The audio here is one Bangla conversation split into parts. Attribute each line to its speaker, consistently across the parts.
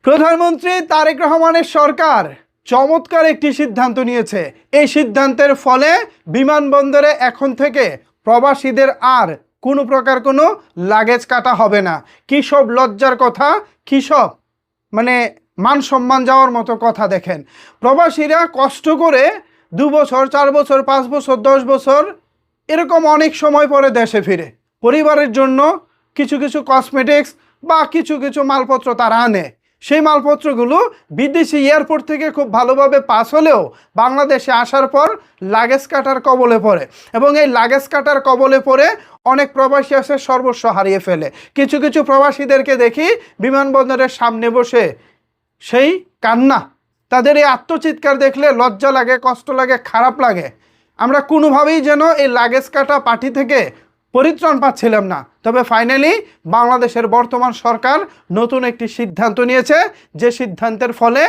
Speaker 1: প্রধানমন্ত্রী তারেক রহমানের সরকার চমৎকার একটি সিদ্ধান্ত নিয়েছে। এই সিদ্ধান্তের ফলে বিমানবন্দরে এখন থেকে প্রবাসীদের আর কোনো প্রকার কোনো লাগেজ কাটা হবে না। কী সব লজ্জার কথা, কী সব মান সম্মান যাওয়ার মতো কথা। দেখেন, প্রবাসীরা কষ্ট করে 2 বছর 4 বছর 5 বছর 10 বছর এরকম অনেক সময় পরে দেশে ফিরে পরিবারের জন্য কিছু কিছু কসমেটিক্স বা কিছু কিছু মালপত্র তারা আনে। সেই মালপত্রগুলো বিদেশি এয়ারপোর্ট থেকে খুব ভালোভাবে পাস হলেও বাংলাদেশে আসার পর লাগেজ কাটার কবলে পড়ে, এবং এই লাগেজ কাটার কবলে পড়ে অনেক প্রবাসী আসে সর্বস্ব হারিয়ে ফেলে। কিছু কিছু প্রবাসীদেরকে দেখি বিমানবন্দরের সামনে বসে সেই কান্না, তাদের এই আত্মচিৎকার দেখলে লজ্জা লাগে, কষ্ট লাগে, খারাপ লাগে। আমরা কোনোভাবেই যেন এই লাগেজ কাটা পার্টি থেকে পরিত্রাণ পাচ্ছিলাম না। তবে ফাইনালি বাংলাদেশের বর্তমান সরকার নতুন একটি সিদ্ধান্ত নিয়েছে, যে সিদ্ধান্তের ফলে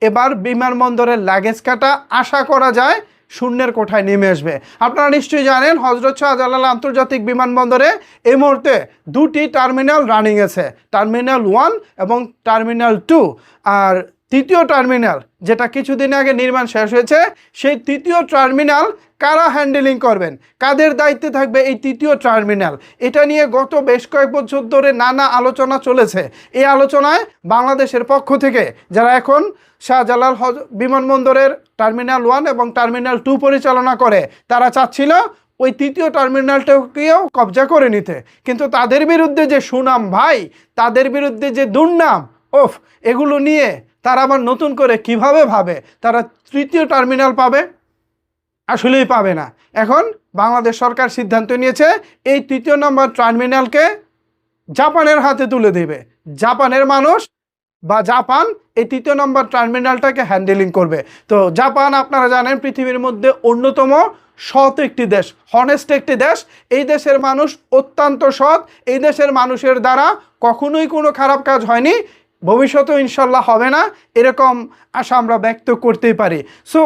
Speaker 1: এবার বিমানবন্দরের লাগেজ কাটা আশা করা যায় শূন্যের কোঠায় নেমে আসবে। আপনারা নিশ্চয়ই জানেন হযরত শাহজালাল আন্তর্জাতিক বিমানবন্দরে এই মুহূর্তে 2টি টার্মিনাল রানিং আছে, টার্মিনাল 1 এবং টার্মিনাল 2। আর তৃতীয় টার্মিনাল, যেটা কিছুদিন আগে নির্মাণ শেষ হয়েছে, সেই তৃতীয় টার্মিনাল কারা হ্যান্ডেলিং করবেন, কাদের দায়িত্বে থাকবে এই তৃতীয় টার্মিনাল, এটা নিয়ে গত বেশ কয়েক বছর ধরে নানা আলোচনা চলেছে। এই আলোচনায় বাংলাদেশের পক্ষ থেকে যারা এখন শাহজালাল বিমানবন্দরের টার্মিনাল 1 এবং টার্মিনাল 2 পরিচালনা করে, তারা চাচ্ছিল ওই তৃতীয় টার্মিনালটাকেও কবজা করে নিতে। কিন্তু তাদের বিরুদ্ধে যে সুনাম ভাই, তাদের বিরুদ্ধে যে দুর্নাম, এগুলো নিয়ে তারা আবার নতুন করে কিভাবে ভাবে তারা তৃতীয় টার্মিনাল পাবে? আসলেই পাবে না। এখন বাংলাদেশ সরকার সিদ্ধান্ত নিয়েছে এই তৃতীয় নম্বর টার্মিনালকে জাপানের হাতে তুলে দেবে। জাপানের মানুষ বা জাপান এই তৃতীয় নম্বর টার্মিনালটাকে হ্যান্ডেলিং করবে। তো জাপান আপনারা জানেন পৃথিবীর মধ্যে অন্যতম সৎ একটি দেশ, হনেস্ট একটি দেশ। এই দেশের মানুষ অত্যন্ত সৎ। এই দেশের মানুষের দ্বারা কখনোই কোনো খারাপ কাজ হয়নি, ভবিষ্যতেও ইনশাল্লাহ হবে না, এরকম আশা আমরা ব্যক্ত করতেই পারি। সো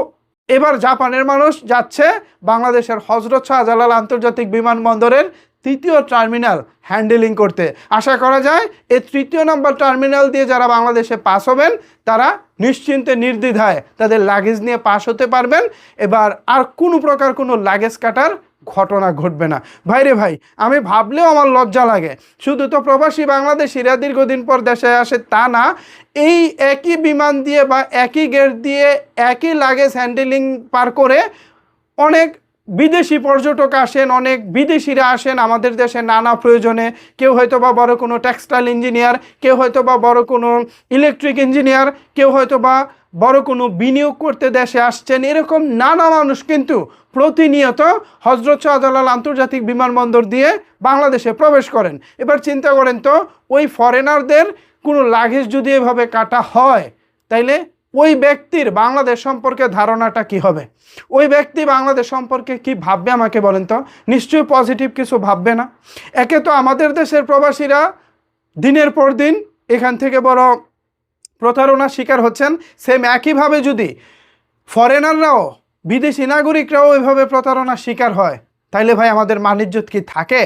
Speaker 1: এবার জাপানের মানুষ যাচ্ছে বাংলাদেশের হযরত শাহজালাল আন্তর্জাতিক বিমানবন্দরের তৃতীয় টার্মিনাল হ্যান্ডেলিং করতে। আশা করা যায় এই তৃতীয় নম্বর টার্মিনাল দিয়ে যারা বাংলাদেশে পাস হবেন তারা নিশ্চিন্তে নির্দ্বিধায় তাদের লাগেজ নিয়ে পাস হতে পারবেন। এবার আর কোনো প্রকার কোনো লাগেজ কাটার ঘটনা ঘটবে না। ভাইরে ভাই, আমি ভাবলেও আমার লজ্জা লাগে। শুধু তো প্রবাসী বাংলাদেশিরা দীর্ঘদিন পর দেশে আসে তা না, এই একই বিমান দিয়ে বা একই গেট দিয়ে একই লাগেজ হ্যান্ডেলিং পার করে অনেক বিদেশি পর্যটক আসেন, অনেক বিদেশিরা আসেন আমাদের দেশে নানা প্রয়োজনে। কেউ হয়তো বা বড় কোনো টেক্সটাইল ইঞ্জিনিয়ার, কেউ হয়তো বা বড় কোনো ইলেকট্রিক ইঞ্জিনিয়ার, কেউ হয়তো বা বড় কোনো বিনিয়োগ করতে দেশে আসছেন। এরকম নানা মানুষ কিন্তু প্রতিনিয়ত হযরত শাহজালাল আন্তর্জাতিক বিমানবন্দর দিয়ে বাংলাদেশে প্রবেশ করেন। এবার চিন্তা করেন তো, ওই ফরেনারদের কোনো লাগেজ যদি এভাবে কাটা হয়, তাইলে ওই ব্যক্তির বাংলাদেশ সম্পর্কে ধারণাটা কি হবে? ওই ব্যক্তি বাংলাদেশ সম্পর্কে কি ভাববে আমাকে বলেন তো? নিশ্চয়ই পজিটিভ কিছু ভাববে না। একে তো আমাদের দেশের প্রবাসীরা দিনের পর দিন এখান থেকে বড় প্রতারণার শিকার হচ্ছেন। সেম একইভাবে যদি ফরেনাররাও, বিদেশি নাগরিকরাও ওইভাবে প্রতারণার শিকার হয়, তাইলে ভাই আমাদের মান-ইজ্জত কি থাকে?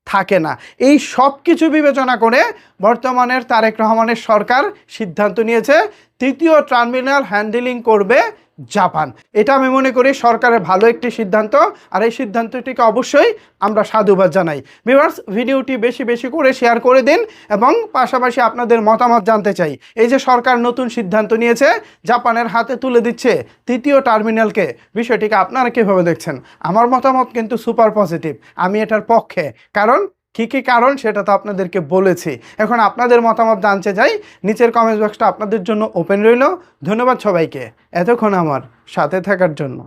Speaker 1: থাকে না। এই সব কিছু বিবেচনা করে বর্তমানের তারেক রহমানের সরকার সিদ্ধান্ত নিয়েছে তৃতীয় টার্মিনাল হ্যান্ডেলিং করবে জাপান। এটা আমি মনে করি সরকারের ভালো একটি সিদ্ধান্ত, আর এই সিদ্ধান্তটিকে অবশ্যই আমরা সাধুবাদ জানাই। ভিউয়ার্স, ভিডিওটি বেশি বেশি করে শেয়ার করে দিন এবং পাশাপাশি আপনাদের মতামত জানতে চাই। এই যে সরকার নতুন সিদ্ধান্ত নিয়েছে, জাপানের হাতে তুলে দিচ্ছে তৃতীয় টার্মিনালকে, বিষয়টিকে আপনারা কীভাবে দেখছেন? আমার মতামত কিন্তু সুপার পজিটিভ, আমি এটার পক্ষে। কারণ কী কারণ সেটা তো আপনাদেরকে বলেছি। এখন আপনাদের মতামত জানতে চাই, নিচের কমেন্ট বক্সটা আপনাদের জন্য ওপেন রইল। ধন্যবাদ সবাইকে এতক্ষণ আমার সাথে থাকার জন্য।